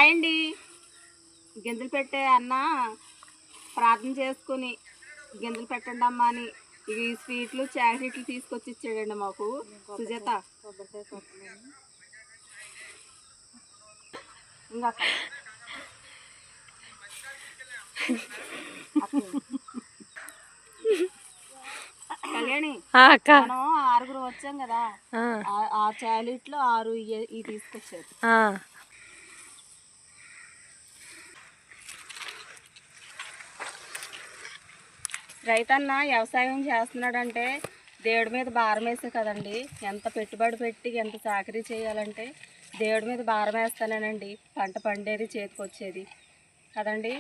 Hi అండి. గింజలు పెట్టే అన్న ప్రార్థన చేసుకుని గింజలు పెట్టండి అమ్మా అని ఈ స్వీట్లు చాక్లెట్లు తీసుకొచ్చి ఇచ్చాడండి మాకు. సుజాత ఇంకా కళ్యాణి మనం 6 వచ్చాం కదా, ఆ చాక్లెట్లు 6 ఇవి తీసుకొచ్చారు. రైతన్న వ్యవసాయం చేస్తున్నాడంటే దేవుడి మీద భారం వేసే కదండి. ఎంత పెట్టుబడి పెట్టి ఎంత చాకరీ చేయాలంటే దేవుడి మీద భారం వేస్తానేనండి పంట పండేది చేతికి వచ్చేది కదండి.